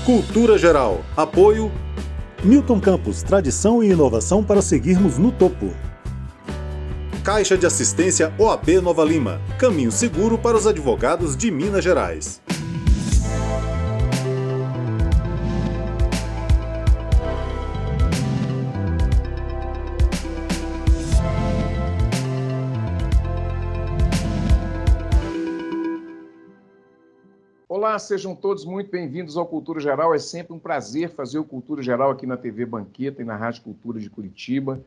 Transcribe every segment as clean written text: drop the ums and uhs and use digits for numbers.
Cultura Geral. Apoio Milton Campos, tradição e inovação para seguirmos no topo. Caixa de Assistência OAB Nova Lima. Caminho seguro para os advogados de Minas Gerais. Olá, sejam todos muito bem-vindos ao Cultura Geral. É sempre um prazer fazer o Cultura Geral aqui na TV Banqueta e na Rádio Cultura de Curitiba.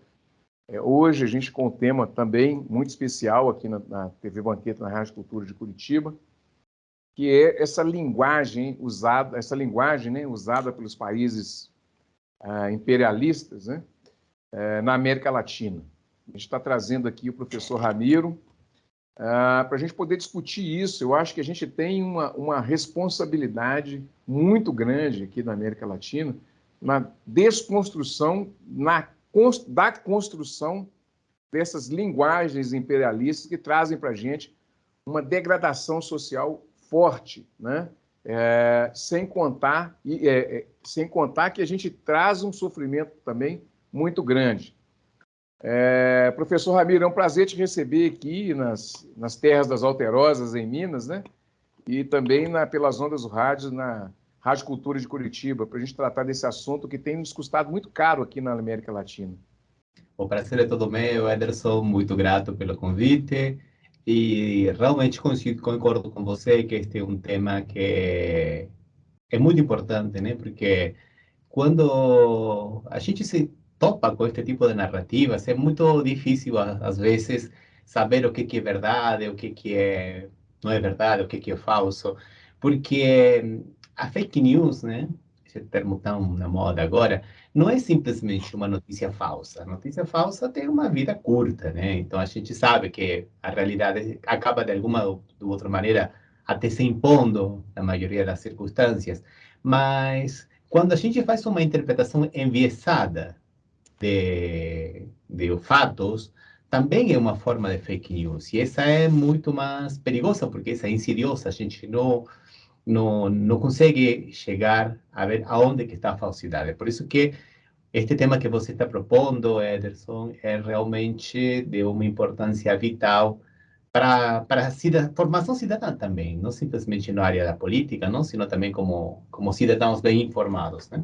Hoje a gente com um tema também muito especial aqui na TV Banqueta, na Rádio Cultura de Curitiba, que é essa linguagem usada, usada pelos países imperialistas, né, na América Latina. A gente está trazendo aqui o professor Ramiro, para a gente poder discutir isso. Eu acho que a gente tem uma responsabilidade muito grande aqui na América Latina na desconstrução, da construção dessas linguagens imperialistas que trazem para a gente uma degradação social forte, né? Sem contar que a gente traz um sofrimento também muito grande. Professor Ramiro, é um prazer te receber aqui nas terras das Alterosas, em Minas, né? E também pelas ondas do rádio, na Rádio Cultura de Curitiba, para a gente tratar desse assunto que tem nos custado muito caro aqui na América Latina. O prazer é todo meu, Ederson, muito grato pelo convite e realmente concordo com você que este é um tema que é muito importante, né? Porque quando a gente se topa com este tipo de narrativas, é muito difícil, às vezes, saber o que é verdade, o que é, não é verdade, o que é falso, porque a fake news, né, esse termo tão na moda agora, não é simplesmente uma notícia falsa. A notícia falsa tem uma vida curta, né? Então a gente sabe que a realidade acaba de alguma ou de outra maneira até se impondo na maioria das circunstâncias, mas quando a gente faz uma interpretação enviesada de fatos, também é uma forma de fake news. E essa é muito mais perigosa, porque essa é insidiosa. A gente não consegue chegar a ver aonde que está a falsidade. Por isso que este tema que você está propondo, Ederson, é realmente de uma importância vital para a formação cidadã também, não simplesmente na área da política, não, sino também como cidadãos bem informados, né?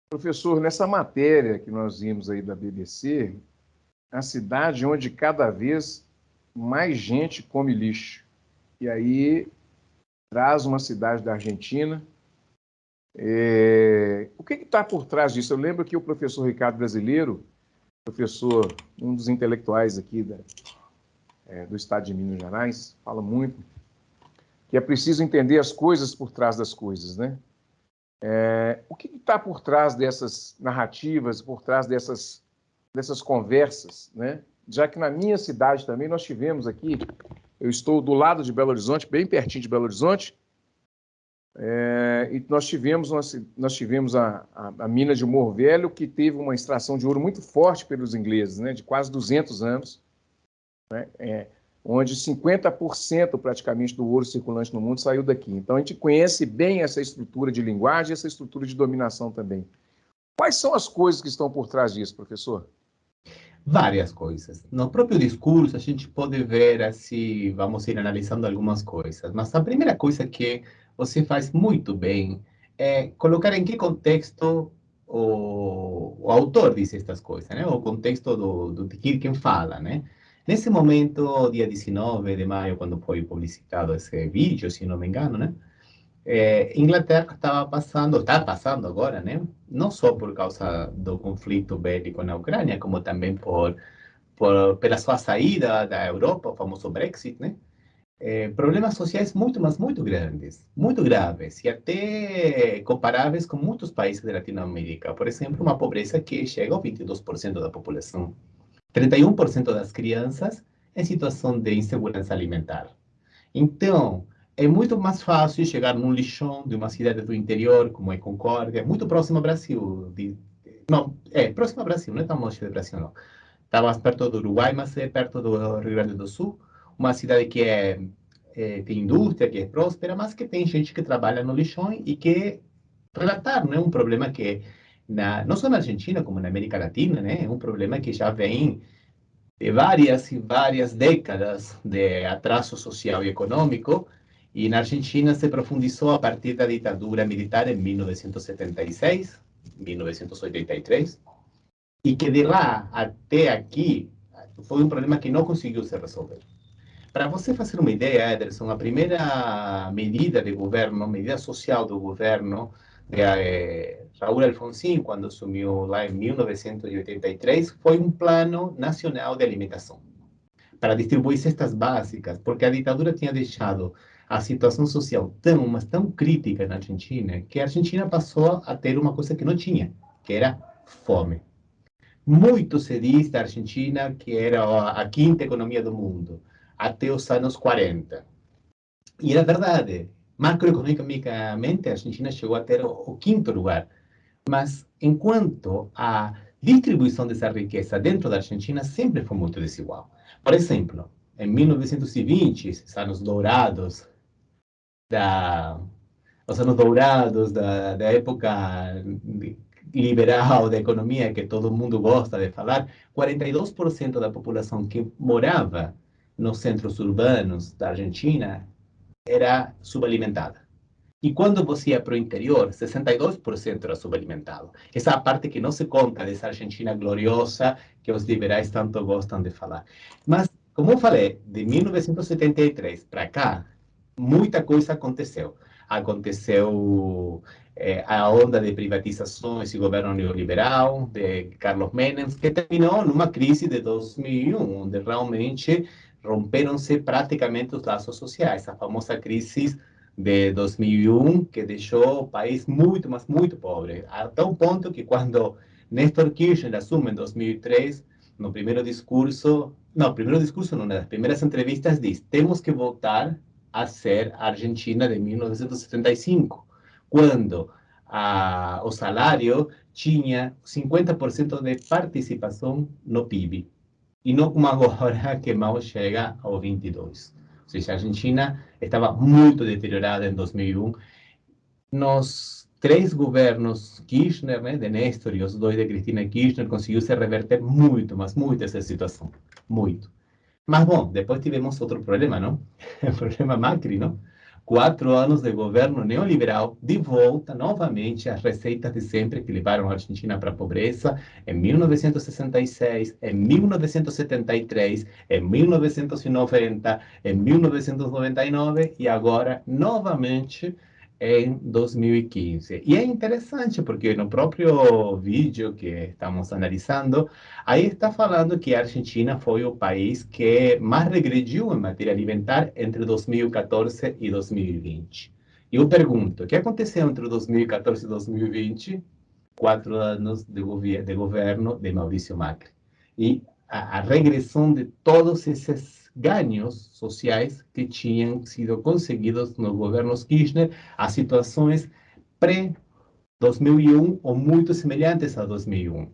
Professor, nessa matéria que nós vimos aí da BBC, a cidade onde cada vez mais gente come lixo. E aí traz uma cidade da Argentina. O que está por trás disso? Eu lembro que o professor Ricardo Brasileiro, professor, um dos intelectuais aqui do estado de Minas Gerais, fala muito que é preciso entender as coisas por trás das coisas, né? O que está por trás dessas narrativas, por trás dessas conversas, né? Já que na minha cidade também nós tivemos aqui, eu estou do lado de Belo Horizonte, bem pertinho de Belo Horizonte, e nós tivemos a mina de Morro Velho, que teve uma extração de ouro muito forte pelos ingleses, né? De quase 200 anos, né? Onde 50% praticamente do ouro circulante no mundo saiu daqui. Então, a gente conhece bem essa estrutura de linguagem, essa estrutura de dominação também. Quais são as coisas que estão por trás disso, professor? Várias coisas. No próprio discurso, a gente pode ver, assim, vamos ir analisando algumas coisas. Mas a primeira coisa que você faz muito bem é colocar em que contexto o autor diz estas coisas, né? O contexto de quem fala, né? Nesse momento, dia 19 de maio, quando foi publicitado esse vídeo, se não me engano, né? Inglaterra está passando agora, né? Não só por causa do conflito bélico na Ucrânia, como também pela sua saída da Europa, o famoso Brexit, né? Problemas sociais muito, mas muito grandes, muito graves, e até comparáveis com muitos países da Latinoamérica. Por exemplo, uma pobreza que chega a 22% da população. 31% das crianças em situação de insegurança alimentar. Então, é muito mais fácil chegar num lixão de uma cidade do interior, como é Concórdia, muito próximo ao Brasil. Próximo ao Brasil, não é tão longe do Brasil, não. Está mais perto do Uruguai, mas é perto do Rio Grande do Sul. Uma cidade que é tem indústria que é próspera, mas que tem gente que trabalha no lixão e que relatar, não é um problema que, não só na Argentina, como na América Latina, né, é um problema que já vem de várias e várias décadas de atraso social e econômico, e na Argentina se profundizou a partir da ditadura militar em 1976, 1983, e que de lá até aqui foi um problema que não conseguiu se resolver. Para você fazer uma ideia, Ederson, a primeira medida de governo, medida social do governo de Raúl Alfonsín, quando assumiu lá em 1983, foi um plano nacional de alimentação para distribuir cestas básicas, porque a ditadura tinha deixado a situação social tão, mas tão crítica na Argentina, que a Argentina passou a ter uma coisa que não tinha, que era fome. Muito se diz da Argentina que era a quinta economia do mundo, até os anos 40. E era verdade. Macroeconomicamente, a Argentina chegou a ter o quinto lugar. Mas, enquanto a distribuição dessa riqueza dentro da Argentina sempre foi muito desigual. Por exemplo, em 1920, esses anos dourados da, da época liberal da economia que todo mundo gosta de falar, 42% da população que morava nos centros urbanos da Argentina era subalimentada. E quando você ia para o interior, 62% era subalimentado. Essa é a parte que não se conta dessa Argentina gloriosa que os liberais tanto gostam de falar. Mas, como eu falei, de 1973 para cá, muita coisa aconteceu. Aconteceu a onda de privatizações e governo neoliberal de Carlos Menem, que terminou numa crise de 2001, onde realmente romperam-se praticamente os laços sociais. A famosa crise de 2001, que deixou o país muito, mas muito pobre. Até um ponto que quando Néstor Kirchner assume em 2003, no primeiro discurso, não, nas primeiras entrevistas diz, temos que voltar a ser a Argentina de 1975, quando o salário tinha 50% de participação no PIB, e não como agora, que mal chega ao 22%. Ou seja, a Argentina estava muito deteriorada em 2001. Nos três governos Kirchner, né, de Néstor e os dois de Cristina Kirchner, conseguiu se reverter muito, mas muito essa situação. Muito. Mas, bom, depois tivemos outro problema, não? O problema Macri, não? 4 anos de governo neoliberal, de volta novamente às receitas de sempre que levaram a Argentina para a pobreza em 1966, em 1973, em 1990, em 1999 e agora novamente em 2015. E é interessante porque no próprio vídeo que estamos analisando, aí está falando que a Argentina foi o país que mais regrediu em matéria alimentar entre 2014 e 2020. E eu pergunto, o que aconteceu entre 2014 e 2020? 4 anos de governo de Maurício Macri. E a regressão de todos esses ganhos sociais que tinham sido conseguidos nos governos Kirchner a situações pré-2001 ou muito semelhantes a 2001.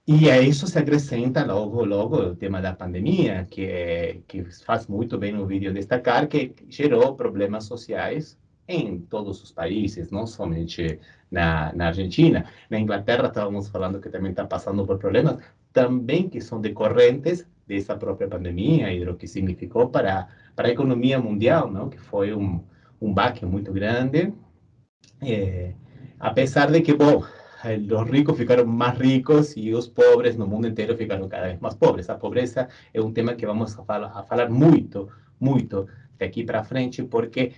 E a isso se acrescenta logo o tema da pandemia, que faz muito bem no vídeo destacar, que gerou problemas sociais em todos os países, não somente na Argentina. Na Inglaterra estávamos falando que também está passando por problemas, também que são decorrentes dessa própria pandemia e do que significou para a economia mundial, não? Que foi um baque muito grande, apesar de que, bom, os ricos ficaram mais ricos e os pobres no mundo inteiro ficaram cada vez mais pobres. A pobreza é um tema que vamos a falar muito, muito daqui para frente, porque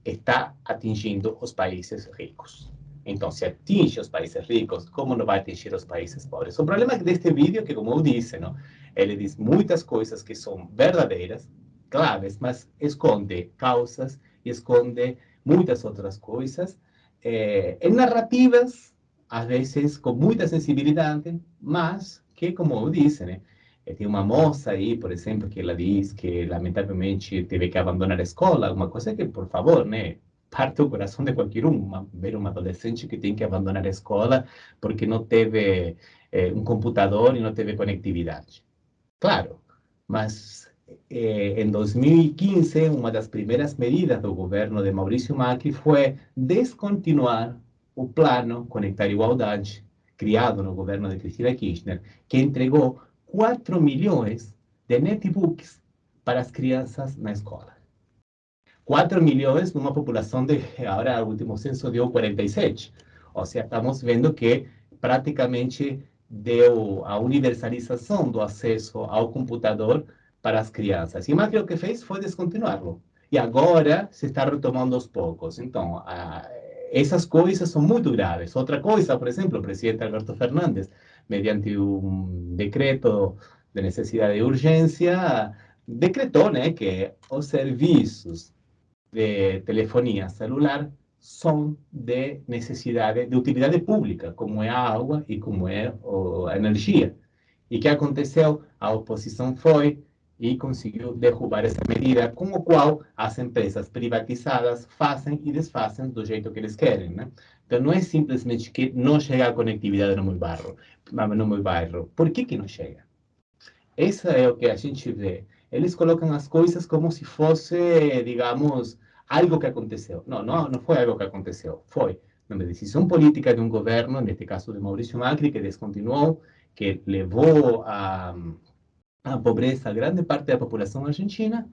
está atingindo os países ricos. Então, se atinge os países ricos, como não vai atingir os países pobres? O problema deste vídeo é que, como eu disse, não? Ele diz muitas coisas que são verdadeiras, claves, mas esconde causas e esconde muitas outras coisas, em narrativas, às vezes com muita sensibilidade, mas que, como eu disse, né? Tem uma moça aí, por exemplo, que ela diz que, lamentavelmente, teve que abandonar a escola, uma coisa que, por favor, né? Parte o coração de qualquer um, ver uma adolescente que tem que abandonar a escola porque não teve um computador e não teve conectividade. Claro, mas em 2015, uma das primeiras medidas do governo de Maurício Macri foi descontinuar o plano Conectar Igualdade, criado no governo de Cristina Kirchner, que entregou 4 milhões de netbooks para as crianças na escola. 4 milhões numa população de, agora o último censo deu 47. Ou seja, estamos vendo que praticamente deu a universalização do acesso ao computador para as crianças. E Macri o que fez foi descontinuá-lo. E agora se está retomando aos poucos. Então, essas coisas são muito graves. Outra coisa, por exemplo, o presidente Alberto Fernandes, mediante um decreto de necessidade de urgência, decretou, né, que os serviços de telefonia celular são de necessidade, de utilidade pública, como é a água e como é a energia. E o que aconteceu? A oposição foi e conseguiu derrubar essa medida, com o qual as empresas privatizadas fazem e desfazem do jeito que eles querem, né? Então, não é simplesmente que não chega a conectividade no meu bairro. Por que não chega? Isso é o que a gente vê. Eles colocam as coisas como se fosse, digamos, algo que aconteceu. Não foi algo que aconteceu. Foi uma decisão política de um governo, neste caso de Maurício Macri, que descontinuou, que levou a pobreza a grande parte da população argentina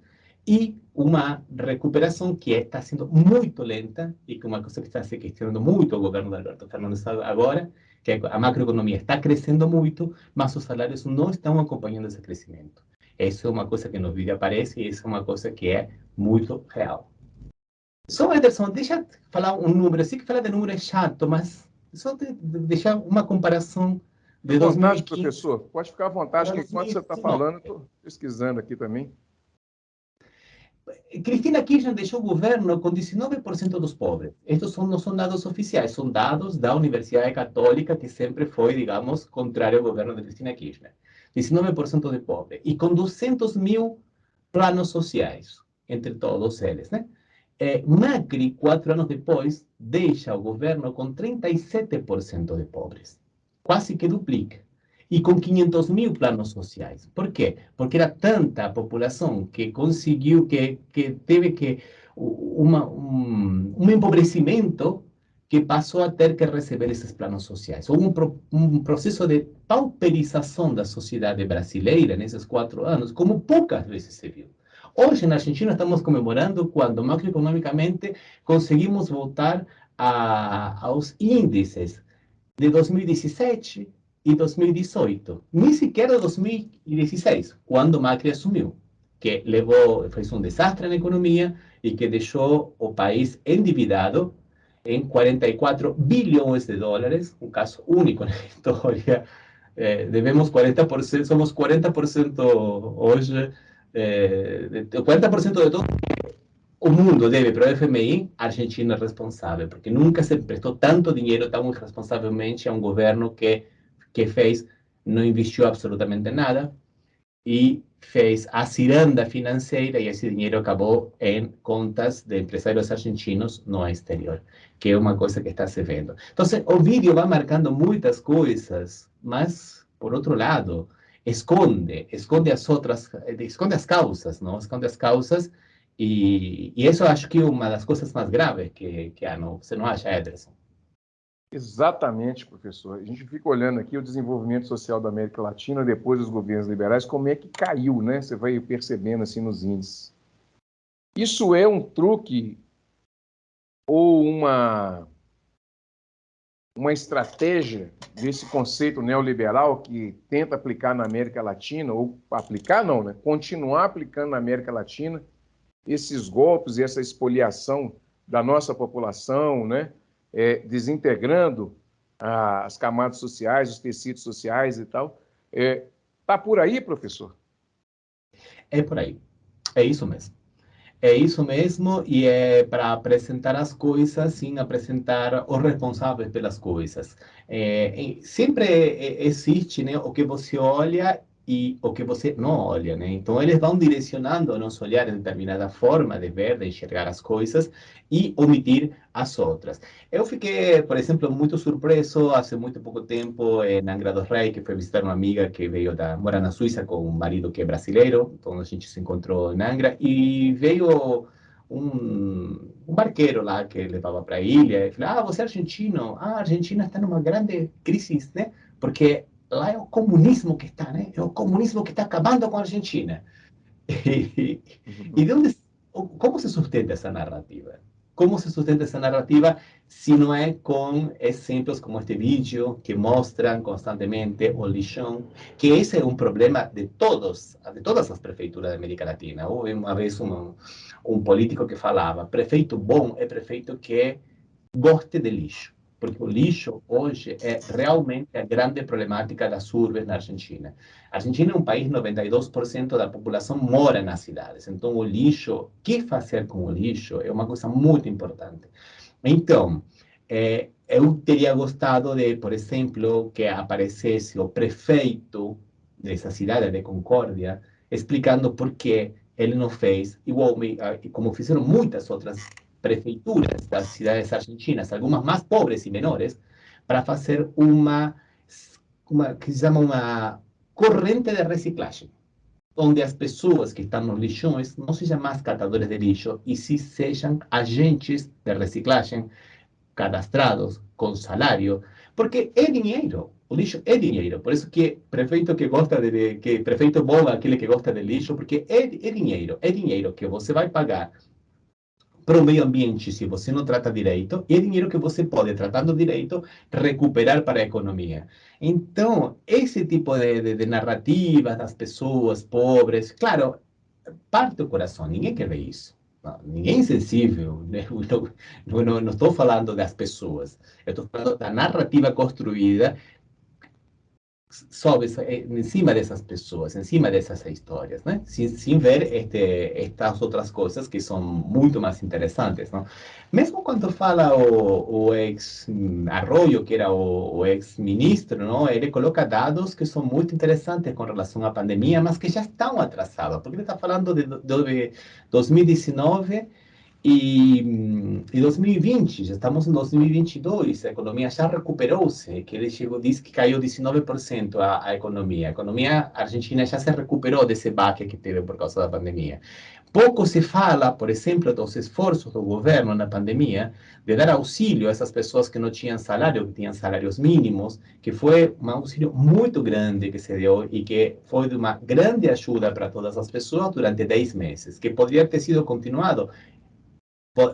e uma recuperação que está sendo muito lenta e que é uma coisa que está se questionando muito o governo de Alberto Fernandes agora, que a macroeconomia está crescendo muito, mas os salários não estão acompanhando esse crescimento. Isso é uma coisa que no vídeo aparece e isso é uma coisa que é muito real. Só, Ederson, deixa eu falar um número. Eu sei que falar de número é chato, mas só deixar uma comparação de 2015. Professor, pode ficar à vontade, que enquanto você está falando, eu estou pesquisando aqui também. Cristina Kirchner deixou o governo com 19% dos pobres. Estes não são dados oficiais, são dados da Universidade Católica, que sempre foi, digamos, contrário ao governo de Cristina Kirchner. 19% de pobres. E com 200 mil planos sociais, entre todos eles, né? Macri, 4 anos depois, deixa o governo com 37% de pobres. Quase que duplica. E com 500 mil planos sociais. Por quê? Porque era tanta a população que conseguiu, que teve que um empobrecimento que passou a ter que receber esses planos sociais. Houve um processo de pauperização da sociedade brasileira nesses 4 anos, como poucas vezes se viu. Hoje, na Argentina, estamos comemorando quando macroeconomicamente conseguimos voltar aos índices de 2017 e 2018. Nem sequer de 2016, quando Macri assumiu, que fez um desastre na economia e que deixou o país endividado em 44 bilhões de dólares, um caso único na história. Devemos 40%, somos 40% hoje, 40% de todo o mundo deve para o FMI, a Argentina é responsável, porque nunca se prestou tanto dinheiro tão irresponsavelmente a um governo que fez, não investiu absolutamente nada e fez a ciranda financeira e esse dinheiro acabou em contas de empresários argentinos no exterior, que é uma coisa que está se vendo. Então, o vídeo vai marcando muitas coisas, mas, por outro lado, esconde as causas, não? Esconde as causas e isso eu acho que é uma das coisas mais graves que há, não? Você não acha, Ederson? Exatamente, professor. A gente fica olhando aqui o desenvolvimento social da América Latina depois dos governos liberais, como é que caiu, né? Você vai percebendo assim nos índices. Isso é um truque ou uma estratégia desse conceito neoliberal que tenta aplicar na América Latina, ou aplicar não, né? Continuar aplicando na América Latina esses golpes e essa expoliação da nossa população, né? Desintegrando as camadas sociais, os tecidos sociais e tal. Tá por aí, professor? É por aí. É isso mesmo. É isso mesmo, e é para apresentar as coisas sem apresentar os responsáveis pelas coisas. Sempre existe, né, o que você olha e o que você não olha, né? Então, eles vão direcionando o nosso olhar em determinada forma de ver, de enxergar as coisas e omitir as outras. Eu fiquei, por exemplo, muito surpreso há muito pouco tempo em Angra dos Reis, que foi visitar uma amiga que veio mora na Suíça com um marido que é brasileiro, então a gente se encontrou em Angra, e veio um barqueiro lá que levava para a ilha, e falou, você é argentino? A Argentina está numa grande crise, né? Porque lá é o comunismo que está, né? É o comunismo que está acabando com a Argentina. E de onde, como se sustenta essa narrativa? Como se sustenta essa narrativa se não é com exemplos como este vídeo que mostram constantemente o lixão, que esse é um problema de todas as prefeituras da América Latina. Houve uma vez um político que falava, prefeito bom é prefeito que goste de lixo, porque o lixo hoje é realmente a grande problemática das urbes na Argentina. A Argentina é um país, 92% da população mora nas cidades, então o lixo, o que fazer com o lixo é uma coisa muito importante. Então, eu teria gostado de, por exemplo, que aparecesse o prefeito dessa cidade de Concórdia explicando por que ele não fez, igual como fizeram muitas outras prefeituras das cidades argentinas, algumas mais pobres e menores, para fazer uma que se chama uma corrente de reciclagem, onde as pessoas que estão nos lixões não sejam mais catadores de lixo, e sim sejam agentes de reciclagem, cadastrados, com salário, porque é dinheiro. O lixo é dinheiro. Por isso que prefeito que gosta que prefeito bom é aquele que gosta de lixo, porque é dinheiro. É dinheiro que você vai pagar para o meio ambiente se você não trata direito, e é dinheiro que você pode, tratando direito, recuperar para a economia. Então, esse tipo de narrativas das pessoas pobres, claro, parte do coração, ninguém quer ver isso. Não, ninguém é insensível, né? Não estou falando das pessoas, eu estou falando da narrativa construída sobre, em cima dessas pessoas, em cima dessas histórias, né? Sem ver estas outras coisas que são muito mais interessantes, não? Mesmo quando fala o ex-Arroyo, que era o ex-ministro, não? Ele coloca dados que são muito interessantes com relação à pandemia, mas que já estão atrasados, porque ele está falando de 2019 e 2020, já estamos em 2022, a economia já recuperou-se, que ele disse que caiu 19% a economia. A economia argentina já se recuperou desse baque que teve por causa da pandemia. Pouco se fala, por exemplo, dos esforços do governo na pandemia de dar auxílio a essas pessoas que não tinham salário, que tinham salários mínimos, que foi um auxílio muito grande que se deu e que foi de uma grande ajuda para todas as pessoas durante 10 meses, que poderia ter sido continuado.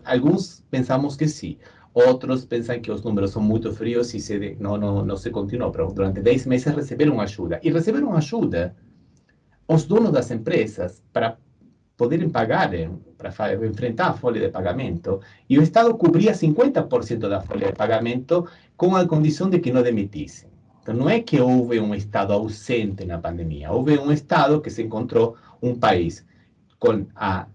Alguns pensamos que sim, outros pensam que os números são muito frios e não se continuou, mas durante 10 meses receberam ajuda. E receberam ajuda os donos das empresas para poderem pagar, para enfrentar a folha de pagamento, e o Estado cobria 50% da folha de pagamento com a condição de que não demitissem. Então, não é que houve um Estado ausente na pandemia, houve um Estado que se encontrou um país com a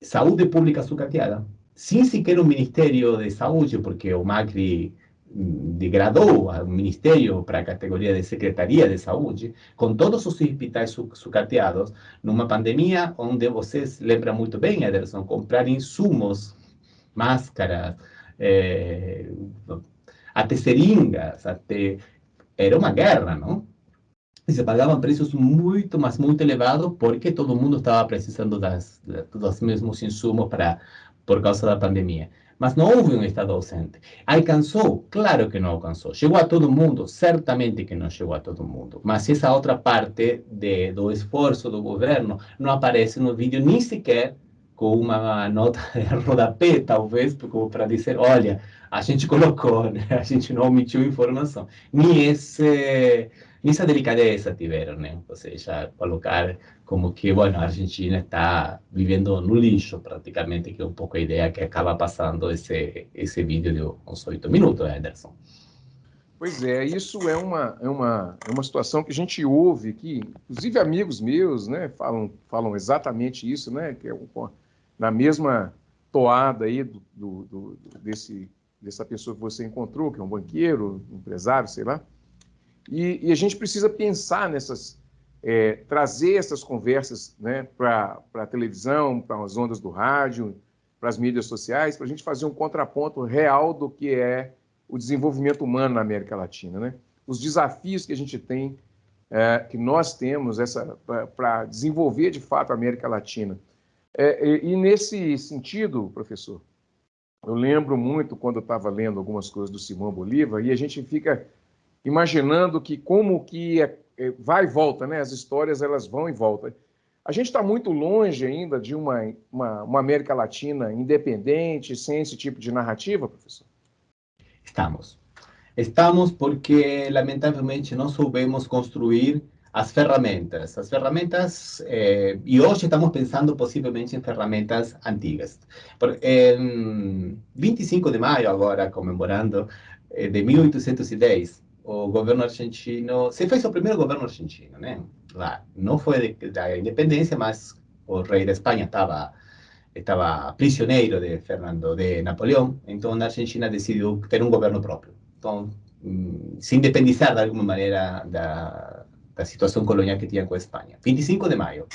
saúde pública sucateada, sem sequer um Ministério de Saúde, porque o Macri degradou o Ministério para a categoria de Secretaria de Saúde, com todos os hospitais sucateados, numa pandemia onde vocês lembram muito bem, Ederson, comprar insumos, máscaras, até seringas, era uma guerra, não? E se pagavam preços muito, mas muito elevados, porque todo mundo estava precisando dos mesmos insumos por causa da pandemia. Mas não houve um Estado ausente. Alcançou? Claro que não alcançou. Chegou a todo mundo? Certamente que não chegou a todo mundo. Mas essa outra parte do esforço do governo não aparece no vídeo, nem sequer com uma nota de rodapé, talvez, para dizer, olha, a gente colocou, né? A gente não omitiu informação. Nem essa delicadeza tiveram, né? Ou seja, colocar como que, bueno, a Argentina está vivendo no lixo, praticamente, que é um pouco a ideia que acaba passando esse vídeo de uns 8 minutos, Ederson. Pois é, isso é uma situação que a gente ouve aqui, inclusive amigos meus, né, falam exatamente isso, né, que é na mesma toada aí dessa pessoa que você encontrou, que é um banqueiro, um empresário, sei lá. E a gente precisa pensar trazer essas conversas, né, para a televisão, para as ondas do rádio, para as mídias sociais, para a gente fazer um contraponto real do que é o desenvolvimento humano na América Latina, né? Os desafios que a gente tem, que nós temos para desenvolver de fato a América Latina. E nesse sentido, professor, eu lembro muito quando eu estava lendo algumas coisas do Simão Bolívar, e a gente fica imaginando que como que vai e volta, né? As histórias elas vão e voltam. A gente está muito longe ainda de uma América Latina independente, sem esse tipo de narrativa, professor? Estamos. Estamos porque, lamentavelmente, não soubemos construir as ferramentas. As ferramentas, e hoje estamos pensando possivelmente em ferramentas antigas. Em 25 de maio, agora, comemorando, de 1810, o governo argentino, se fez o primeiro governo argentino, né? Lá, não foi da independência, mas o rei da Espanha estava prisioneiro de Napoleão, então a Argentina decidiu ter um governo próprio. Então, se independizar de alguma maneira da situação colonial que tinha com a Espanha. 25 de maio.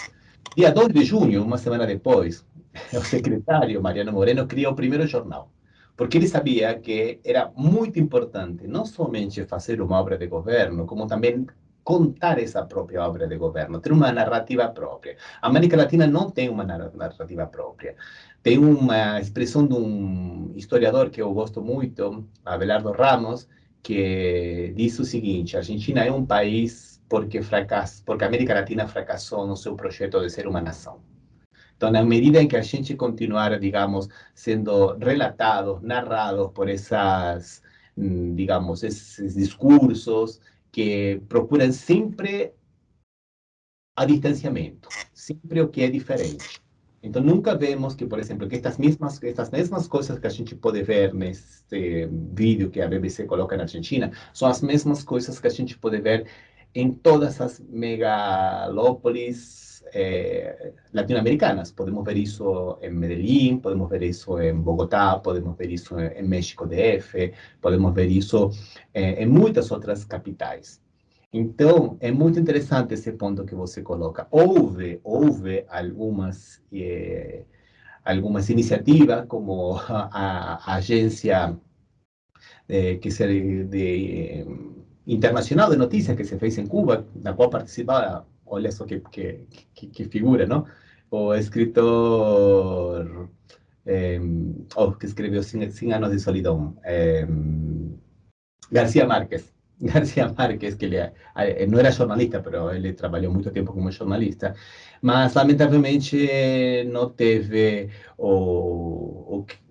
Dia 2 de junho, uma semana depois, o secretário Mariano Moreno criou o primeiro jornal, porque ele sabia que era muito importante não somente fazer uma obra de governo, como também contar essa própria obra de governo, ter uma narrativa própria. A América Latina não tem uma narrativa própria. Tem uma expressão de um historiador que eu gosto muito, Abelardo Ramos, que diz o seguinte: a Argentina é um país porque a América Latina fracassou no seu projeto de ser uma nação. Então, na medida em que a gente continuar, digamos, sendo relatados, narrados por essas, digamos, esses discursos que procuram sempre a distanciamento, sempre o que é diferente. Então, nunca vemos que, por exemplo, que estas mesmas coisas que a gente pode ver neste vídeo que a BBC coloca na Argentina, são as mesmas coisas que a gente pode ver em todas as megalópolis latino-americanas. Podemos ver isso em Medellín, podemos ver isso em Bogotá, podemos ver isso em México DF, podemos ver isso em muitas outras capitais. Então, é muito interessante esse ponto que você coloca. Houve algumas iniciativas, como a agência internacional de notícias que se fez em Cuba, na qual participava, olha só que figura, não? O escritor que escreveu 100 anos de solidão, García Márquez. García Márquez, que não era jornalista, mas ele trabalhou muito tempo como jornalista, mas lamentavelmente não teve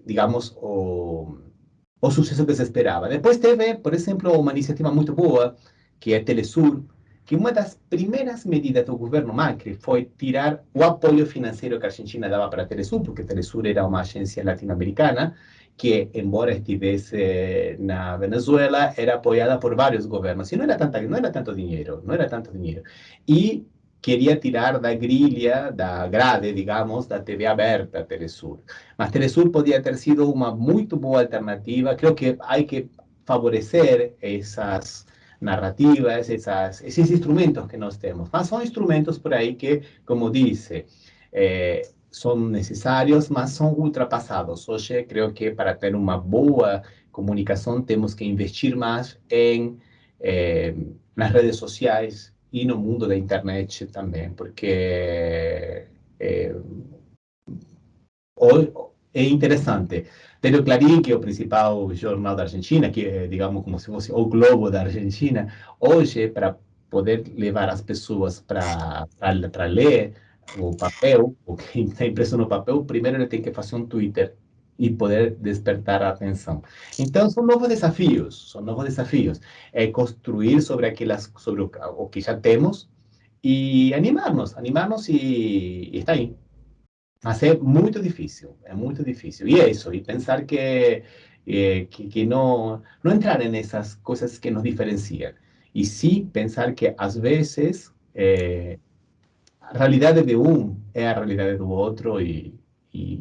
digamos, o sucesso que se esperava. Depois teve, por exemplo, uma iniciativa muito boa, que é Telesur, que uma das primeiras medidas do governo Macri foi tirar o apoio financeiro que a Argentina dava para a Telesur, porque a Telesur era uma agência latino-americana que, embora estivesse na Venezuela, era apoiada por vários governos. E não era tanto dinheiro. E queria tirar da grelha, da grade, digamos, da TV aberta, Telesur. Mas Telesur podia ter sido uma muito boa alternativa. Creo que há que favorecer essas narrativas, esses instrumentos que nós temos. Mas são instrumentos por aí que, como disse, são necessários, mas são ultrapassados. Hoje, creio que para ter uma boa comunicação, temos que investir mais nas redes sociais e no mundo da internet também, porque é interessante. Tem o Clarín, que é o principal jornal da Argentina, que é, digamos, como se fosse o Globo da Argentina. Hoje, para poder levar as pessoas para ler o papel, o que está impresso no papel, primeiro ele tem que fazer um Twitter e poder despertar a atenção. Então, são novos desafios. É construir sobre o que já temos e animar-nos e está aí. Mas é muito difícil. E é isso, e pensar que não entrar nessas coisas que nos diferenciam. E sim pensar que, às vezes, a realidade de um é a realidade do outro e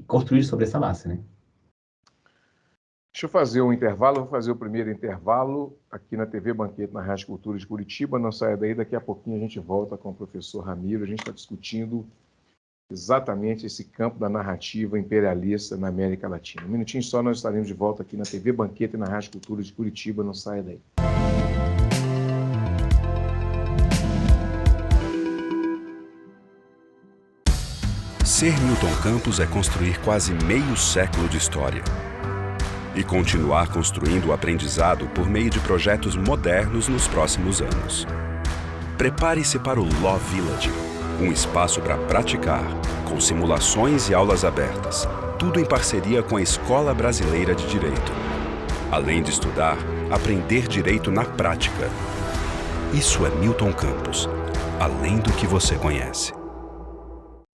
construir sobre essa base, né? Deixa eu fazer um intervalo, vou fazer o primeiro intervalo aqui na TV Banquete, na Rádio Cultura de Curitiba. Não saia daí, daqui a pouquinho a gente volta com o professor Ramiro. A gente está discutindo exatamente esse campo da narrativa imperialista na América Latina. Um minutinho só, nós estaremos de volta aqui na TV Banquete e na Rádio Cultura de Curitiba. Não saia daí. Ser Milton Campos é construir quase meio século de história e continuar construindo o aprendizado por meio de projetos modernos nos próximos anos. Prepare-se para o Law Village, um espaço para praticar, com simulações e aulas abertas, tudo em parceria com a Escola Brasileira de Direito. Além de estudar, aprender direito na prática. Isso é Milton Campos, além do que você conhece.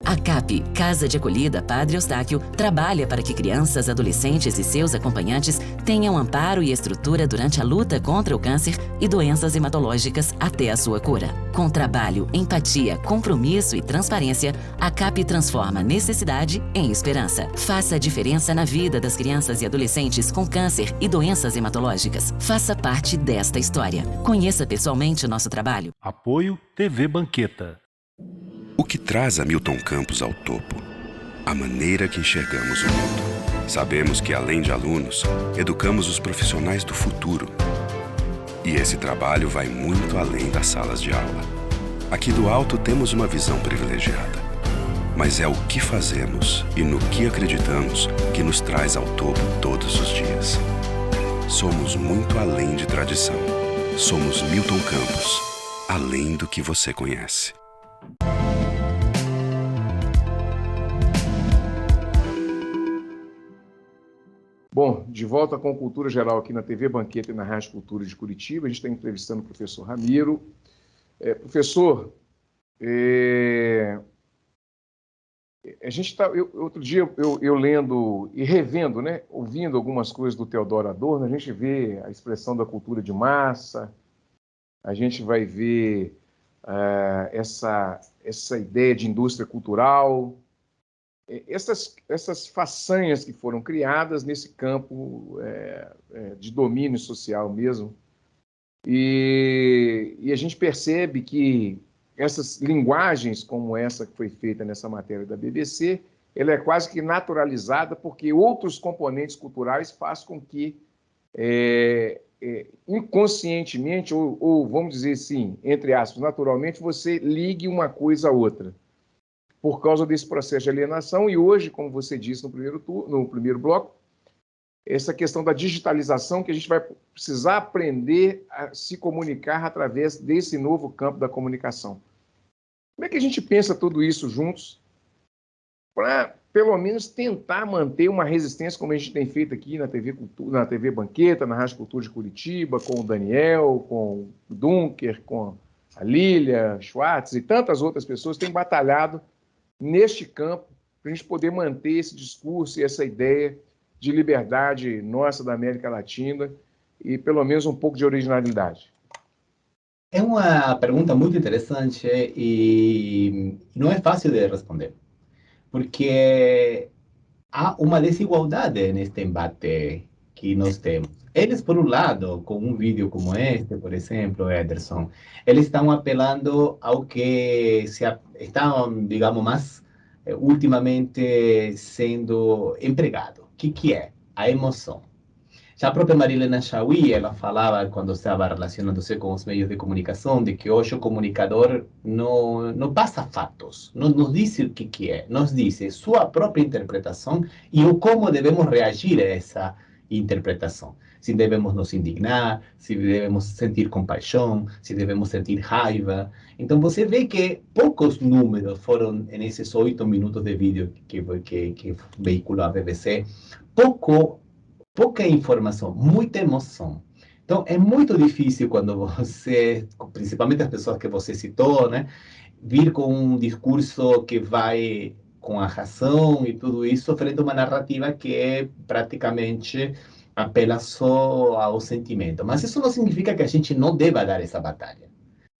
A CAP, Casa de Acolhida Padre Eustáquio, trabalha para que crianças, adolescentes e seus acompanhantes tenham amparo e estrutura durante a luta contra o câncer e doenças hematológicas até a sua cura. Com trabalho, empatia, compromisso e transparência, a CAP transforma necessidade em esperança. Faça a diferença na vida das crianças e adolescentes com câncer e doenças hematológicas. Faça parte desta história. Conheça pessoalmente o nosso trabalho. Apoio TV Banqueta. O que traz a Milton Campos ao topo? A maneira que enxergamos o mundo. Sabemos que, além de alunos, educamos os profissionais do futuro. E esse trabalho vai muito além das salas de aula. Aqui do alto temos uma visão privilegiada. Mas é o que fazemos e no que acreditamos que nos traz ao topo todos os dias. Somos muito além de tradição. Somos Milton Campos, além do que você conhece. Bom, de volta com Cultura Geral aqui na TV Banqueta e na Rádio Cultura de Curitiba. A gente está entrevistando o professor Ramiro. Professor, a gente está... Outro dia eu lendo e revendo, né, ouvindo algumas coisas do Theodor Adorno, a gente vê a expressão da cultura de massa, a gente vai ver essa ideia de indústria cultural, essas façanhas que foram criadas nesse campo de domínio social mesmo. E a gente percebe que essas linguagens como essa que foi feita nessa matéria da BBC, ela é quase que naturalizada porque outros componentes culturais fazem com que inconscientemente, ou vamos dizer assim, entre aspas, naturalmente, você ligue uma coisa a outra, por causa desse processo de alienação. E hoje, como você disse no primeiro bloco, essa questão da digitalização, que a gente vai precisar aprender a se comunicar através desse novo campo da comunicação. Como é que a gente pensa tudo isso juntos para, pelo menos, tentar manter uma resistência, como a gente tem feito aqui na TV Banqueta, na Rádio Cultura de Curitiba, com o Daniel, com o Dunker, com a Lília Schwartz e tantas outras pessoas que têm batalhado neste campo para a gente poder manter esse discurso e essa ideia de liberdade nossa da América Latina e, pelo menos, um pouco de originalidade? É uma pergunta muito interessante e não é fácil de responder, porque há uma desigualdade neste embate que nós temos. Eles, por um lado, com um vídeo como este, por exemplo, Ederson, eles estão apelando ao que estão, digamos, mais ultimamente sendo empregado. O que é? A emoção. Já a própria Marilena Chaui, ela falava, quando estava relacionando-se com os meios de comunicação, de que hoje o comunicador não passa fatos, não nos diz o que é, nos diz sua própria interpretação e o como devemos reagir a essa interpretação. Se devemos nos indignar, se devemos sentir compaixão, se devemos sentir raiva. Então você vê que poucos números foram nesses 8 minutos de vídeo que veiculou a BBC, pouca informação, muita emoção. Então é muito difícil quando você, principalmente as pessoas que você citou, né, vir com um discurso que vai com a razão e tudo isso, frente a uma narrativa que é praticamente apela só ao sentimento. Mas isso não significa que a gente não deva dar essa batalha.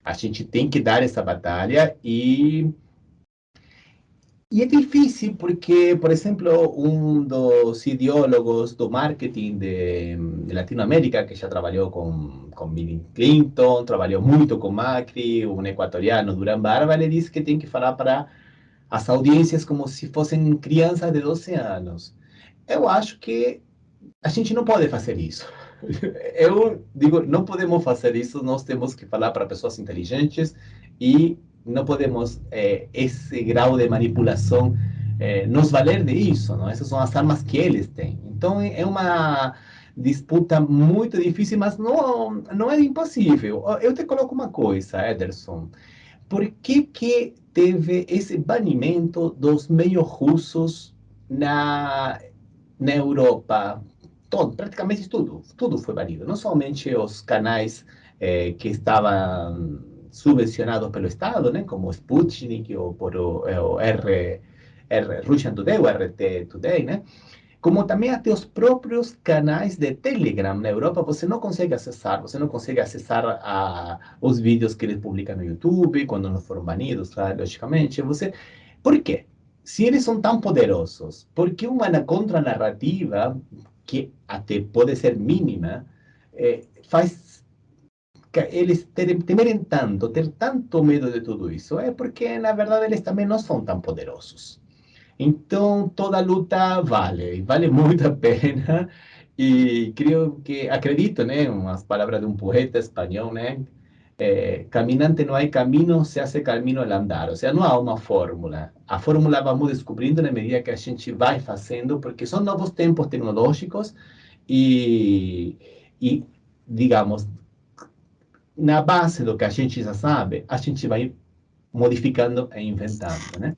A gente tem que dar essa batalha e E é difícil porque, por exemplo, um dos ideólogos do marketing de Latinoamérica, que já trabalhou com Bill Clinton, trabalhou muito com Macri, um equatoriano, Durán Barba, ele disse que tem que falar para as audiências como se fossem crianças de 12 anos. Eu acho que a gente não pode fazer isso. Eu digo, não podemos fazer isso, nós temos que falar para pessoas inteligentes e não podemos, esse grau de manipulação, nos valer disso, não? Essas são as armas que eles têm. Então, é uma disputa muito difícil, mas não é impossível. Eu te coloco uma coisa, Ederson. Por que teve esse banimento dos meios russos na Europa? Todo, praticamente tudo foi banido. Não somente os canais que estavam subvencionados pelo Estado, né, como o Sputnik ou por o Russian Today, o RT Today, né, como também até os próprios canais de Telegram na Europa, você não consegue acessar os vídeos que eles publicam no YouTube, quando não foram banidos, tá? Logicamente. Por quê? Se eles são tão poderosos, por que uma contranarrativa, que até pode ser mínima, faz eles temerem tanto, ter tanto medo de tudo isso? É porque, na verdade, eles também não são tão poderosos. Então, toda luta vale muito a pena. E acredito, né, umas palavras de um poeta espanhol, né, caminante não há caminho, se hace caminho al andar. Ou seja, não há uma fórmula. A fórmula vamos descobrindo na medida que a gente vai fazendo, porque são novos tempos tecnológicos e digamos, na base do que a gente já sabe, a gente vai modificando e inventando, né?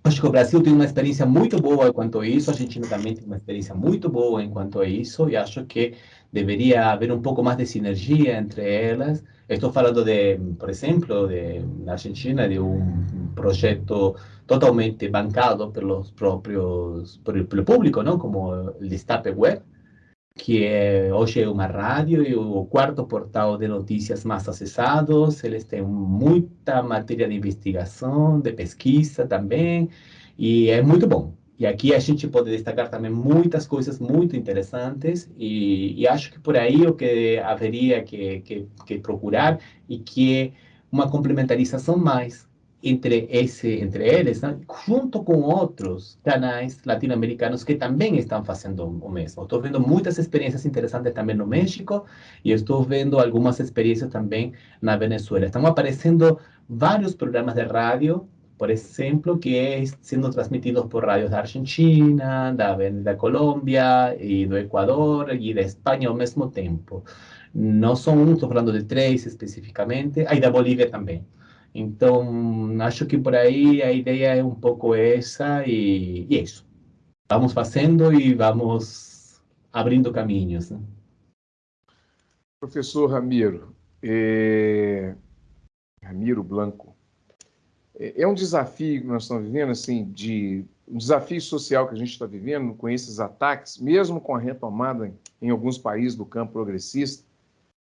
Acho que o Brasil tem uma experiência muito boa quanto a isso, a Argentina também tem uma experiência muito boa enquanto a isso, e acho que deveria haver um pouco mais de sinergia entre elas. Estou falando por exemplo, na Argentina, de um projeto totalmente bancado pelo público, não? Como o Destape Web, que hoje é uma rádio e o quarto portal de notícias mais acessados. Eles têm muita matéria de investigação, de pesquisa também, e é muito bom. E aqui a gente pode destacar também muitas coisas muito interessantes, e acho que por aí o que haveria que procurar, e que é uma complementarização mais entre eles, né? Junto com outros canais latino-americanos que também estão fazendo o mesmo. Estou vendo muitas experiências interessantes também no México, e estou vendo algumas experiências também na Venezuela. Estão aparecendo vários programas de rádio, por exemplo, que sendo transmitidos por rádios da Argentina, da Colômbia e do Equador e da Espanha ao mesmo tempo. Não são um, estou falando de 3 especificamente, aí da Bolívia também. Então, acho que por aí a ideia é um pouco essa, e é isso. Vamos fazendo e vamos abrindo caminhos, né? Professor Ramiro Blanco, é um desafio que nós estamos vivendo, assim, um desafio social que a gente está vivendo com esses ataques, mesmo com a retomada em alguns países do campo progressista,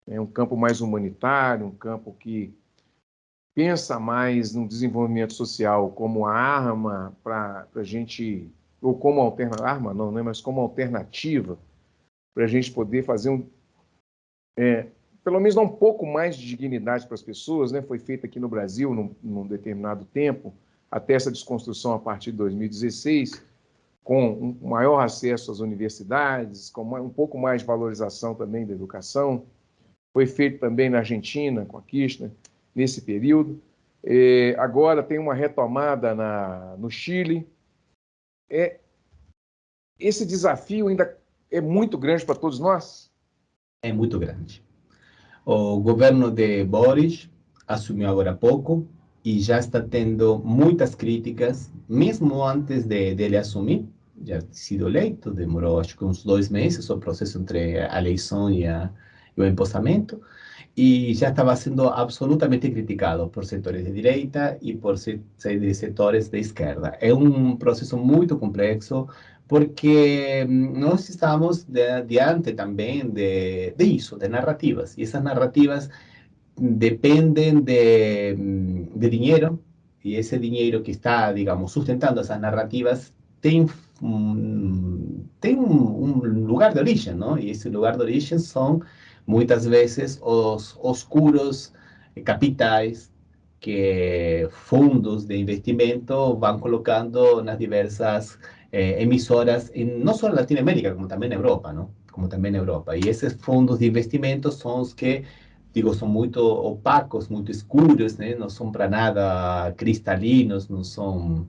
é um campo mais humanitário, um campo que pensa mais no desenvolvimento social como arma para a gente, ou como alternativa, arma não, né, mas como alternativa para a gente poder fazer pelo menos dar um pouco mais de dignidade para as pessoas, né? Foi feito aqui no Brasil num determinado tempo, até essa desconstrução a partir de 2016, com um maior acesso às universidades, com um pouco mais de valorização também da educação. Foi feito também na Argentina, com a Kirchner, nesse período. Agora tem uma retomada no Chile. Esse desafio ainda é muito grande para todos nós? É muito grande. O governo de Boris assumiu agora há pouco e já está tendo muitas críticas, mesmo antes dele assumir. Já tinha sido eleito, demorou acho que uns 2 meses o processo entre a eleição e o empossamento, e já estava sendo absolutamente criticado por setores de direita e por setores de esquerda. É um processo muito complexo, porque nós estamos diante também de narrativas, e essas narrativas dependem de dinheiro, y ese dinero que está, digamos, sustentando esas narrativas tem un lugar de origen, ¿no? Y ese lugar de origen son muchas veces los oscuros capitais que fundos de investimento van colocando en las diversas emisoras, no solo en Latinoamérica, como también en Europa, ¿no? Como también en Europa. Y esos fondos de investimento son los que, digo, son muy opacos, muy escuros, ¿no? No son para nada cristalinos, no son...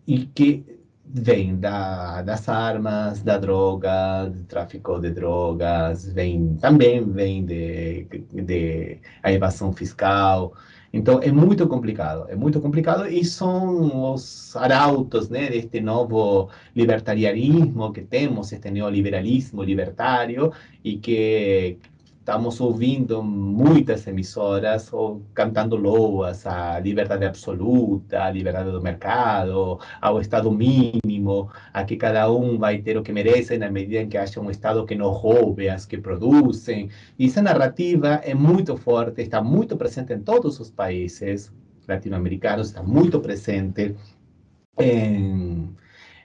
y que vem das armas, da droga, do tráfico de drogas, também vem de a evasão fiscal. Então, é muito complicado e são os arautos, né, deste novo libertarianismo que temos, este neoliberalismo libertário, e que estamos ouvindo muitas emissoras cantando loas à liberdade absoluta, à liberdade do mercado, ao Estado mínimo, a que cada vai ter o que merece na medida em que haja um Estado que não roube as que produzem. E essa narrativa é muito forte, está muito presente em todos os países latino-americanos, está muito presente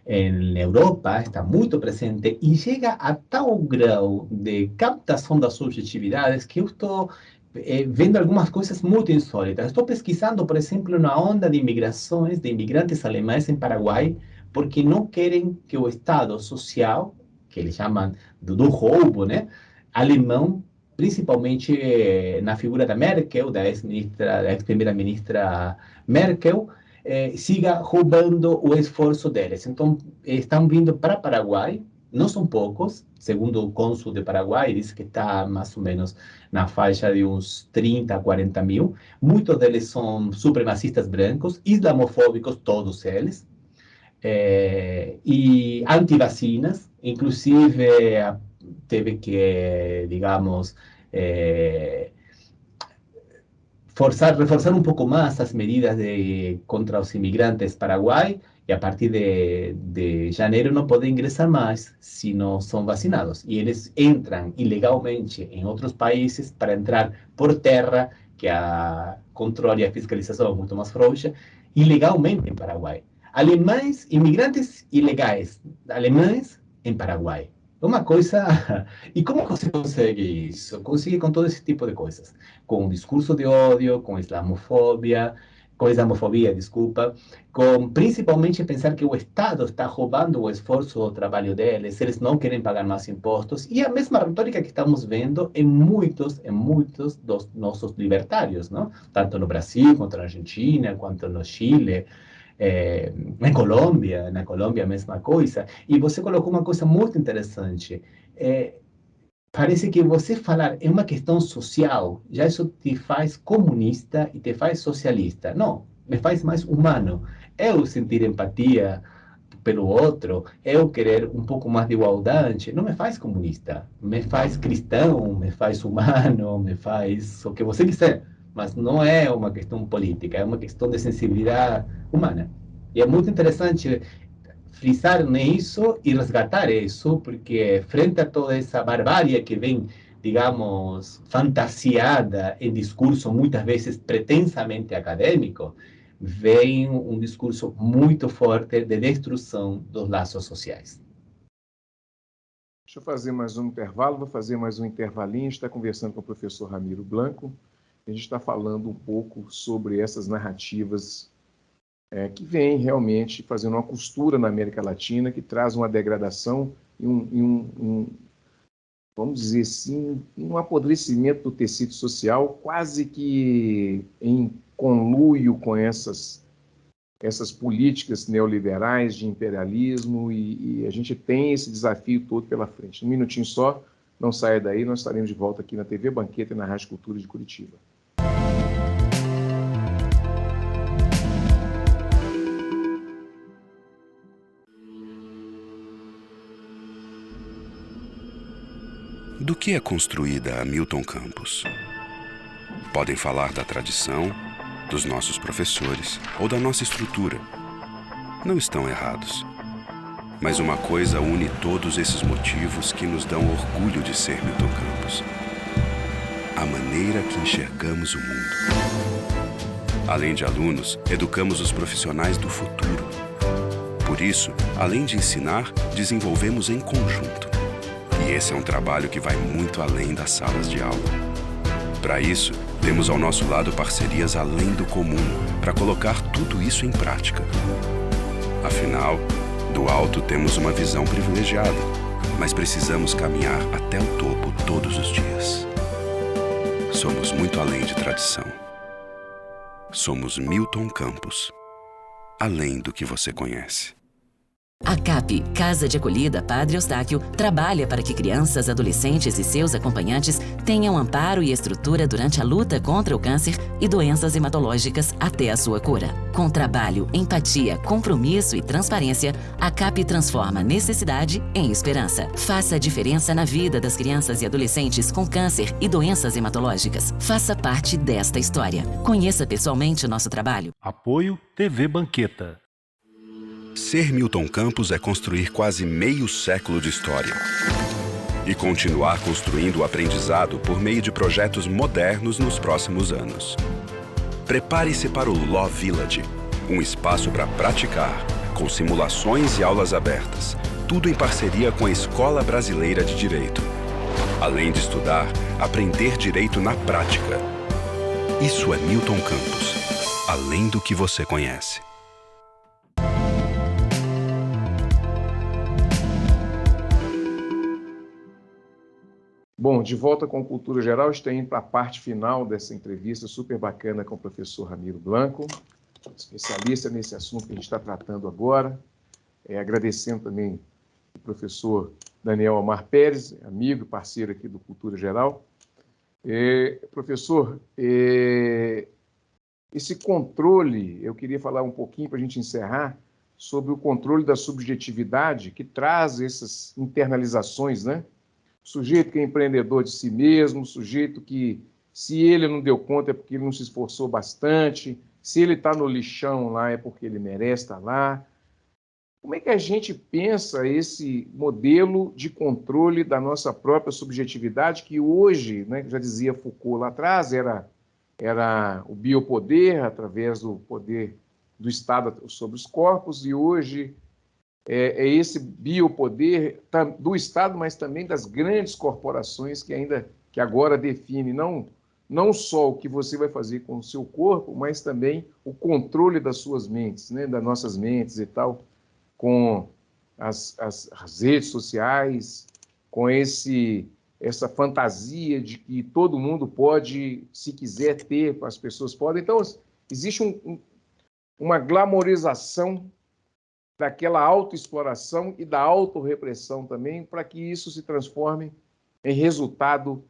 en Europa, está muy presente y llega a tal grado de captación de subjetividades que yo estoy viendo algunas cosas muy insólitas. Estoy pesquisando, por ejemplo, una onda de inmigraciones de inmigrantes alemanes en Paraguay porque no quieren que el Estado social, que le llaman do roubo, né, alemão, principalmente na figura da Merkel, da ex-primeira-ministra Merkel, siga roubando o esforço deles. Então, estão vindo para Paraguai, não são poucos, segundo o cônsul de Paraguai, diz que está mais ou menos na faixa de uns 30 a 40 mil. Muitos deles são supremacistas brancos, islamofóbicos, todos eles, e antivacinas, inclusive teve que, digamos, reforzar un poco más las medidas contra los inmigrantes Paraguay, y a partir de janeiro no pueden ingresar más si no son vacinados. Y ellos entran ilegalmente en otros países para entrar por tierra, que a control y a fiscalización es mucho más frouxa, ilegalmente en Paraguay. Alemanes, inmigrantes ilegais, alemães en Paraguay. Uma coisa... E como você consegue isso? Consegue com todo esse tipo de coisas. Com discurso de ódio, com islamofobia, desculpa, com principalmente pensar que o Estado está roubando o esforço do trabalho deles, eles não querem pagar mais impostos, e a mesma retórica que estamos vendo em muitos dos nossos libertários, não? Tanto no Brasil, quanto na Argentina, quanto no Chile, na Colômbia a mesma coisa. E você colocou uma coisa muito interessante. Parece que você falar é uma questão social, já isso te faz comunista e te faz socialista. Não, me faz mais humano. Eu sentir empatia pelo outro, eu querer um pouco mais de igualdade, não me faz comunista. Me faz cristão, me faz humano, me faz o que você quiser. Mas não é uma questão política, é uma questão de sensibilidade humana. E é muito interessante frisar nisso e resgatar isso, porque frente a toda essa barbárie que vem, digamos, fantasiada em discurso muitas vezes pretensamente acadêmico, vem um discurso muito forte de destruição dos laços sociais. Deixa eu fazer mais um intervalo, vou fazer mais um intervalinho. A gente está conversando com o professor Ramiro Blanco. A gente está falando um pouco sobre essas narrativas que vêm realmente fazendo uma costura na América Latina, que traz uma degradação e vamos dizer assim, um apodrecimento do tecido social, quase que em conluio com essas políticas neoliberais de imperialismo, e a gente tem esse desafio todo pela frente. Um minutinho só, não saia daí, nós estaremos de volta aqui na TV Banqueta e na Rádio Cultura de Curitiba. Do que é construída a Milton Campos? Podem falar da tradição, dos nossos professores ou da nossa estrutura. Não estão errados. Mas uma coisa une todos esses motivos que nos dão orgulho de ser Milton Campos: a maneira que enxergamos o mundo. Além de alunos, educamos os profissionais do futuro. Por isso, além de ensinar, desenvolvemos em conjunto. E esse é um trabalho que vai muito além das salas de aula. Para isso, temos ao nosso lado parcerias além do comum para colocar tudo isso em prática. Afinal, do alto temos uma visão privilegiada, mas precisamos caminhar até o topo todos os dias. Somos muito além de tradição. Somos Milton Campos, além do que você conhece. A CAP, Casa de Acolhida Padre Eustáquio, trabalha para que crianças, adolescentes e seus acompanhantes tenham amparo e estrutura durante a luta contra o câncer e doenças hematológicas até a sua cura. Com trabalho, empatia, compromisso e transparência, a CAP transforma necessidade em esperança. Faça a diferença na vida das crianças e adolescentes com câncer e doenças hematológicas. Faça parte desta história. Conheça pessoalmente o nosso trabalho. Apoio TV Banqueta. Ser Milton Campos é construir quase meio século de história e continuar construindo o aprendizado por meio de projetos modernos nos próximos anos. Prepare-se para o Law Village, um espaço para praticar, com simulações e aulas abertas, tudo em parceria com a Escola Brasileira de Direito. Além de estudar, aprender direito na prática. Isso é Milton Campos, além do que você conhece. Bom, de volta com Cultura Geral, estou indo para a parte final dessa entrevista super bacana com o professor Ramiro Blanco, especialista nesse assunto que a gente está tratando agora. Agradecendo também o professor Daniel Omar Pérez, amigo e parceiro aqui do Cultura Geral. Professor, esse controle, eu queria falar um pouquinho para a gente encerrar, sobre o controle da subjetividade que traz essas internalizações, né? Sujeito que é empreendedor de si mesmo, sujeito que, se ele não deu conta, é porque ele não se esforçou bastante, se ele está no lixão lá, é porque ele merece estar lá. Como é que a gente pensa esse modelo de controle da nossa própria subjetividade, que hoje, né, já dizia Foucault lá atrás, era o biopoder, através do poder do Estado sobre os corpos, e hoje é esse biopoder do Estado, mas também das grandes corporações que agora define não só o que você vai fazer com o seu corpo, mas também o controle das suas mentes, né, das nossas mentes e tal, com as redes sociais, com essa fantasia de que todo mundo pode, se quiser ter, as pessoas podem. Então, existe uma glamorização daquela autoexploração e da autorrepressão também, para que isso se transforme em resultado,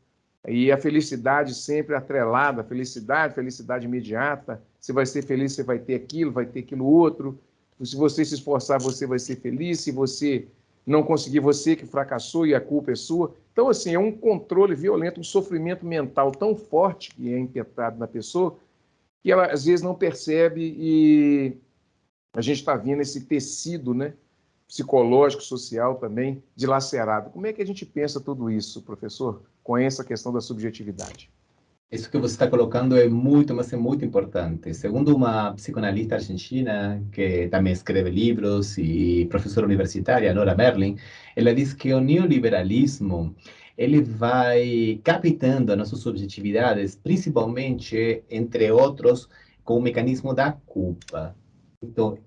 e a felicidade sempre atrelada, felicidade imediata. Você vai ser feliz, você vai ter aquilo outro. Se você se esforçar, você vai ser feliz. Se você não conseguir, você que fracassou e a culpa é sua. Então, assim, é um controle violento, um sofrimento mental tão forte que é impetrado na pessoa, que ela, às vezes, não percebe, e a gente está vendo esse tecido, né, psicológico, social também, dilacerado. Como é que a gente pensa tudo isso, professor, com essa questão da subjetividade? Isso que você está colocando é muito, mas é muito importante. Segundo uma psicanalista argentina, que também escreve livros e professora universitária, Nora Merlin, ela diz que o neoliberalismo ele vai captando as nossas subjetividades, principalmente, entre outros, com o mecanismo da culpa. Então,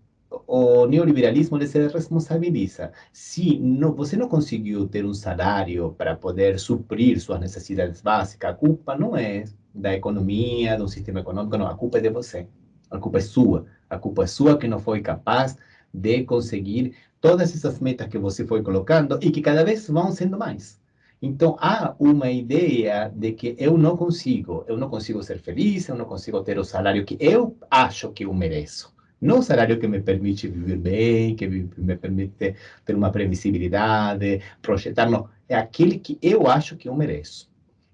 o neoliberalismo ele se responsabiliza. Se você não conseguiu ter um salário para poder suprir suas necessidades básicas, a culpa não é da economia, do sistema econômico, não. A culpa é de você. A culpa é sua. A culpa é sua que não foi capaz de conseguir todas essas metas que você foi colocando e que cada vez vão sendo mais. Então, há uma ideia de que eu não consigo ser feliz, eu não consigo ter o salário que eu acho que eu mereço. Não o salário que me permite viver bem, que me permite ter uma previsibilidade, projetar, não. É aquele que eu acho que eu mereço.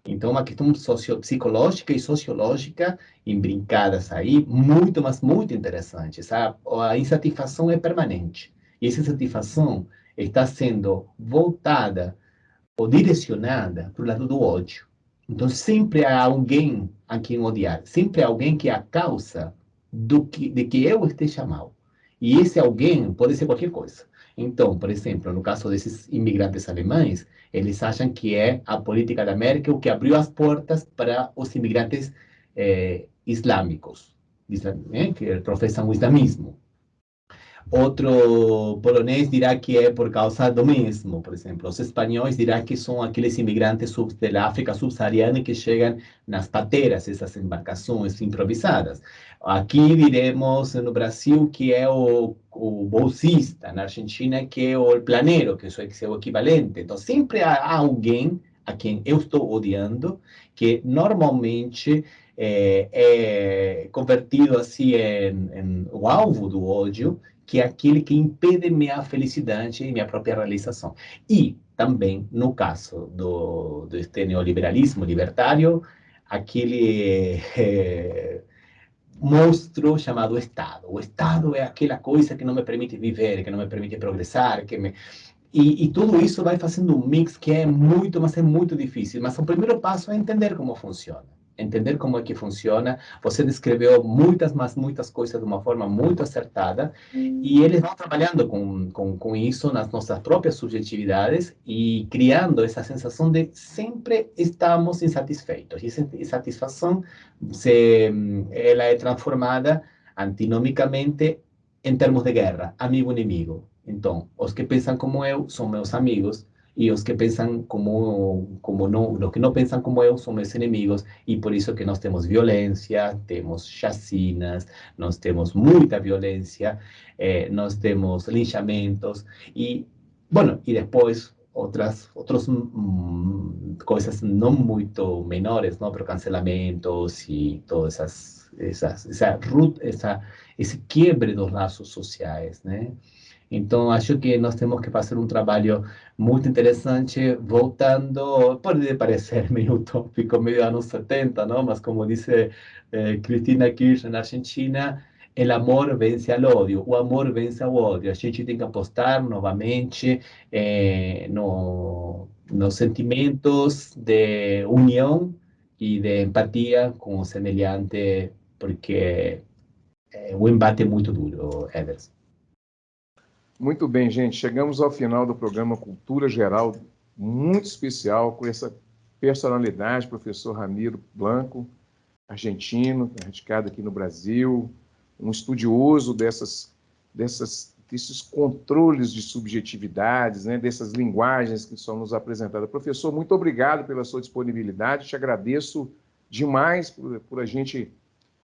Então, uma questão psicológica e sociológica imbrincadas aí, muito, mas muito interessante. Sabe? A insatisfação é permanente. E essa insatisfação está sendo voltada ou direcionada para o lado do ódio. Então, sempre há alguém a quem odiar. Sempre há alguém que é a causa de que eu esteja mal. E esse alguém pode ser qualquer coisa. Então, por exemplo, no caso desses imigrantes alemães, eles acham que é a política da Merkel que abriu as portas para os imigrantes islâmicos, que professam o islamismo. Outro polonês dirá que é por causa do mesmo, por exemplo. Os espanhóis dirão que são aqueles imigrantes da África subsaariana que chegam nas pateras, essas embarcações improvisadas. Aqui diremos no Brasil que é o bolsista, na Argentina que é o planeiro, que é o equivalente. Então, sempre há alguém a quem eu estou odiando, que normalmente é convertido assim em o alvo do ódio, que é aquele que impede minha felicidade e minha própria realização. E também, no caso deste neoliberalismo libertário, aquele monstro chamado Estado. O Estado é aquela coisa que não me permite viver, que não me permite progressar, E tudo isso vai fazendo um mix que é muito, mas é muito difícil. Mas o primeiro passo é entender como funciona. Entender como é que funciona. Você descreveu muitas coisas de uma forma muito acertada, e eles vão trabalhando com isso nas nossas próprias subjetividades e criando essa sensação de sempre estamos insatisfeitos. E essa insatisfação, ela é transformada antinomicamente em termos de guerra, amigo-inimigo. Então, os que pensam como eu são meus amigos, e os que pensam os que não pensam como eu são meus inimigos, e por isso que nós temos violência, temos chacinas, nós temos muita violência, nós temos linchamentos, e depois outras coisas não muito menores, não, pero cancelamentos e todas esse quiebre dos laços sociais, né? Então, acho que nós temos que fazer um trabalho muito interessante, voltando, pode parecer meio utópico, meio anos 70, não? Mas como disse Cristina Kirchner na Argentina, o amor vence ao ódio, o amor vence ao ódio. A gente tem que apostar novamente nos sentimentos de união e de empatia com o semelhante, porque o embate é muito duro, Ederson. Muito bem, gente. Chegamos ao final do programa Cultura Geral, muito especial, com essa personalidade, professor Ramiro Blanco, argentino, radicado aqui no Brasil, um estudioso desses controles de subjetividades, né, dessas linguagens que são nos apresentadas. Professor, muito obrigado pela sua disponibilidade, te agradeço demais por a gente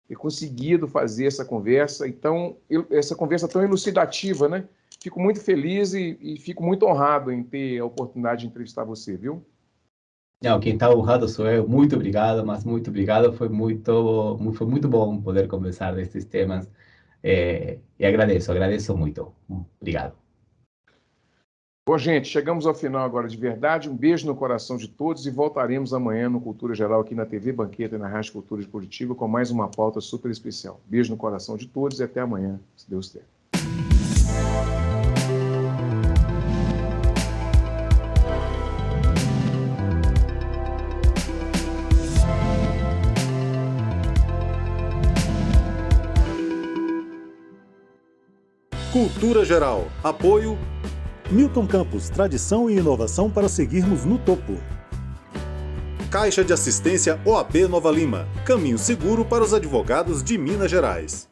ter conseguido fazer essa conversa tão elucidativa, né? Fico muito feliz e fico muito honrado em ter a oportunidade de entrevistar você, viu? Não, quem está honrado sou eu. Muito obrigado, mas muito obrigado. Foi muito bom poder conversar desses temas. E agradeço muito. Obrigado. Bom, gente, chegamos ao final agora de verdade. Um beijo no coração de todos e voltaremos amanhã no Cultura Geral aqui na TV Banqueta e na Rádio Cultura de Curitiba com mais uma pauta super especial. Beijo no coração de todos e até amanhã, se Deus quiser. Cultura Geral. Apoio Milton Campos, tradição e inovação para seguirmos no topo. Caixa de Assistência OAB Nova Lima. Caminho seguro para os advogados de Minas Gerais.